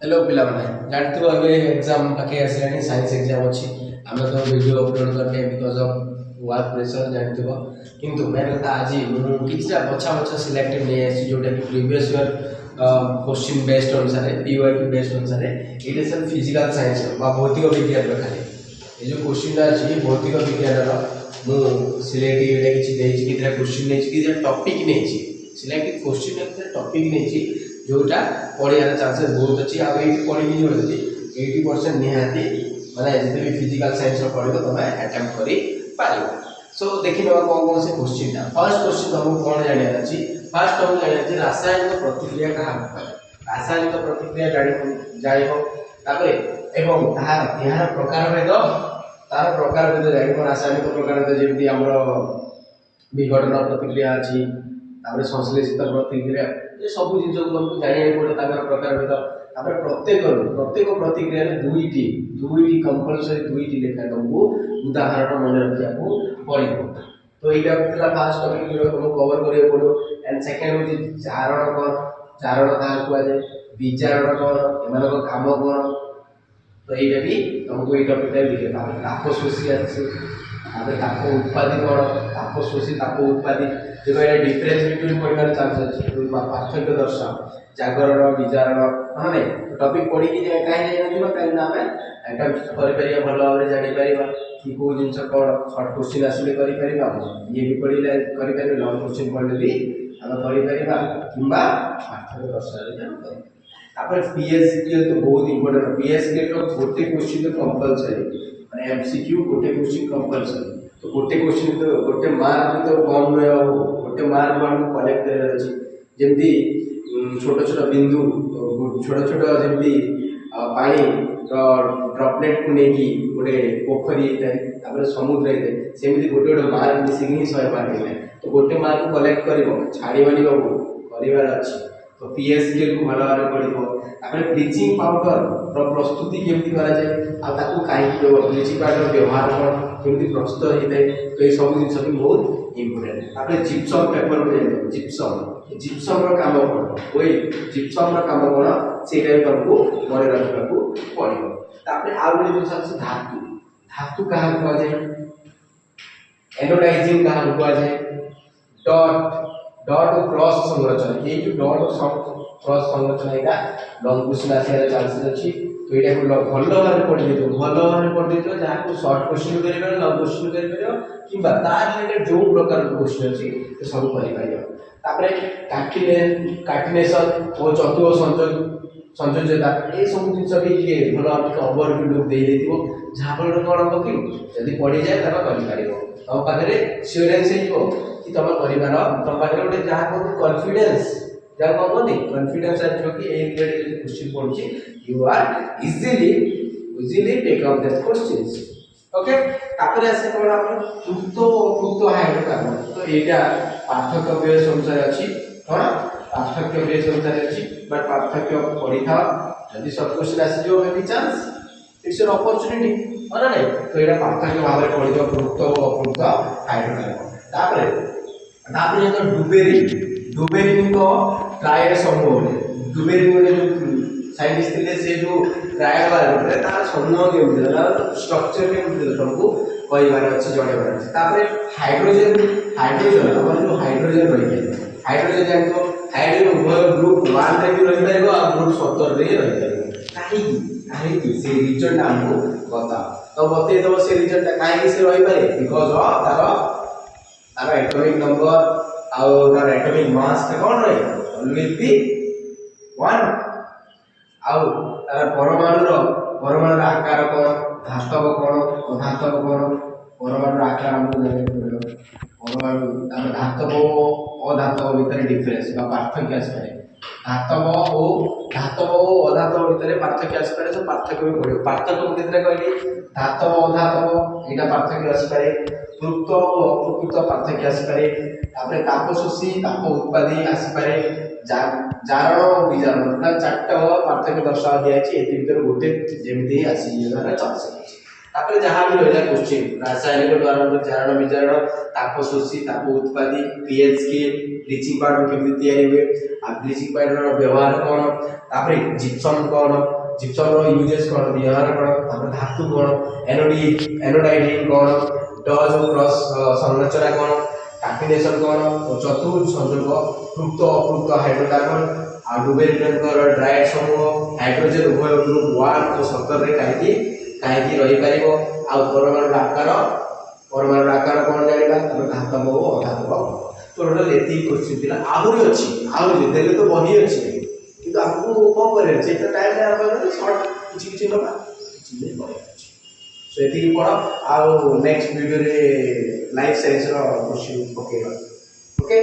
Hello पिला माने जानते हो अबे एग्जाम पाके आसलानी साइंस एग्जाम अच्छी आम तो वीडियो अपलोड करते बिकज ऑफ वर्क प्रेशर जानते हो किंतु मेरे कथा आज किछटा बछा बछा सिलेक्टेड नहीं आसी जोटा कि प्रीवियस ईयर क्वेश्चन बेस्ड अनुसार पीवाईक्यू बेस्ड अनुसार ये सब फिजिकल साइंस बा भौतिक विज्ञान खाली ये जो क्वेश्चन अच्छी भौतिक विज्ञान मु सिलेक्ट किसी क्वेश्चन नहीं टॉपिक नहीं सिलेक्टेड क्वेश्चन टॉपिक नहीं जोटा पढ़ार चांसेस बहुत अच्छी आगे पढ़ी जो 80% निहाती मैंने जिते भी फिजिकल साइंस पढ़ तुम अटेम्प्ट कर सो देखी ना कौन कौन से क्वेश्चन फर्स्ट क्वेश्चन तुमको कौन जाना अच्छी फर्स्ट तुमको जाना अच्छी रासायनिक प्रतिक्रिया क्या रासायनिक प्रतिक्रिया जान एवं यार प्रकार भेद तार प्रकार भेद जान रासायनिक प्रकार भेद जमी आम विघटन प्रतिक्रिया अच्छी संश्लेषित प्रतिक्रिया ये सब जिन तुमको जाना पड़े प्रकार भेद प्रत्येक प्रत्येक प्रतिक्रिया दुईटी कंपलसरी दुईटी लेखा तुमको उदाहरण मन रखा पड़ो तो यहाँ फास्ट टॉपिक जो तुमको कवर करा पड़ो एंड सेकेंड हूँ चारण कौन चारण क्या कहुए विचारण कौन एम कम कौन तो यहाँ भी तुमको ये टॉपिक लिखे ताप शोषी ताप उत्पादी कौन ताप शोषी ताप उत्पादी जो ये डिफरेंस बिटवीन पढ़ार चांस अच्छे पार्थक्य दर्शाओ जागरण विचारण हाँ नहीं टॉपिक पढ़ी कहीं कहीं आम कर भल भाव में जापर कि कौ जिन कौन सर्ट क्वेश्चन आसिले ये भी पढ़े कर लंग क्वेश्चन पढ़ले भी आम कर कि पार्थक्य दर्शाइपर पीएचडी तो बहुत इंपोर्टेंट पीएचडी गोटे क्वेश्चन तो कंपलसरी मैंने एमसीक्यू गोटे क्वेश्चन कंपलसरी तो गोटे क्वेश्चन तो गोटे मार्क तो कम नुहे गोटे मार्क आमको कलेक्ट कर जमी छोट छोट बिंदु छोट छोट जमी पानी ड्रपलेट को लेकिन गोटे पोखरी होता है समुद्र होता है सेमती गोटे गोटे मार्क मिसिक ही 100 मार्क होता है तो गोटे मार्क कलेक्ट कर छाड़वानी कर अच्छी तो पीएचडी को भल भाव पड़ो ब्लीचिंग पाउडर प्रस्तुति केमती कराए कहीं ब्लीचिंग पाउडर व्यवहार कौन केमती प्रस्तुत होता है तो ये सब जिन भी बहुत इंपोर्टेंट जिप्सम पेपर जिप्सम काम कौन वही जिप्सम काम कौन से तुमको मन रखा पड़ो आउ गए जिन धातु धातु क्या कहुए एनोडाइजिंग क्या कहुए डॉट डॉट और क्रॉस संरचना ये जो डॉट और क्रॉस संरचना यहाँ लंग क्वेश्चन आसार चांसेस अच्छी तो ये भल भाव पढ़ी भल भाव पढ़ी जहाँ सर्ट क्वेश्चन कर लंग क्वेश्चन कर तार रिलेटेड जो प्रकार क्वेश्चन अच्छी तो सब कर कार्टिनेशन और चतुर संयोजता ये सब जिन भी भल ओवरव्यू लुक दे जहाँ फल कौन हम कि जब पढ़ी जाए कर तुम पाखे सियोरेन्स कि तुम कर तुम पाखे गोटे जहाँ कहते कॉन्फिडेंस जहाँ कौन कहते कॉन्फिडेंस आसो कि क्वेश्चन पढ़ुची you are easily take up that questions okay तापर आसे कौन हम युक्त अयुक्त हाइड्रोकार्बन तो यहाँ पार्थक्य बेस अनुसार अच्छी कौन पार्थक्य बेस अनुसार अच्छी बट पार्थक्य पढ़ी था जब सब क्वेश्चन आसीजो maybe chance it's an opportunity है ना नहीं तो यहाँ पार्थक्य भाव में पढ़ी युक्त और अयुक्त हाइड्रोकार्बन तापर जो डुबेरिन को ट्रायल समूह डुबेरिन जो साइंटिस्ट थे से जो ट्रायल बारे तार समूह केमती स्ट्रक्चर केमती तुमको कहबार अच्छे जनइबार अच्छे हाइड्रोजन जो हाइड्रोजन रही है हाइड्रोजन जानते हाइड्रोजन उभय ग्रुप 1 रे भी रही पार और ग्रुप 17 रे रही पार कहीं से रिजन आमको बता तो बतईदेव से रिजन कहीं से रही पारे because of their atomic number or atomic mass कौन रहे ऑलवेज बी 1 आउ तार परमाणु आकार कौन धातव कौन अधातव कौन परमाणु आकार हमको जाना परमाणु धातव अधातव भितर डिफरेंस पार्थक्य आसपे धातव और अधातव भितर पार्थक्य आसपे तो पार्थक्य भी पड़ो पार्थक्य कितने कहली धातव अधातव यहाँ पार्थक्य आसपे कृत और अप्रकृत पार्थक्य आसपे ताप शोषी ताप उत्पादी आसपे जारण और विजारण चार्ट पार्थक्य दर्शा दिखाई गोटे जमी आसार चांस तापर जहाँ भी रहा क्वेश्चन रासायनिक द्वारा जारण विजारण ताप शोषी ताप उत्पादी पीएच स्केल ब्लीचिंग पाउडर केमती तैयारी हुए आ ब्लीचिंग पाउडर व्यवहार कौन तापर जिप्सम कौन जिप्सम रो यूजेस कौन व्यवहार कौन तापर धातु कौन एनोडाइडिंग कौन डज क्रॉस संरचना कौन कैफिनेशन कौन चतुर्थ संयोग पृक्त अपृक्त हाइड्रोकार्बन आ डुबेरिटनकर ड्राइड समूह हाइड्रोजन उभय ग्रुप 1 और 17 रे काहेकि रही परिबो आ परमाणु आकार कौन जानिबा तापर धातव और अधातव तो टोटल एती क्वेश्चन थिला आहुरी अछि आहुरी देले तो बही अछि किंतु आपको को करे जे टाइम रे आपण शॉर्ट किछि नबा किछि नै बही अछि सो एती पढ आ नेक्स्ट वीडियो रे लाइफ साइंस रो क्वेश्चन पकेबा ओके।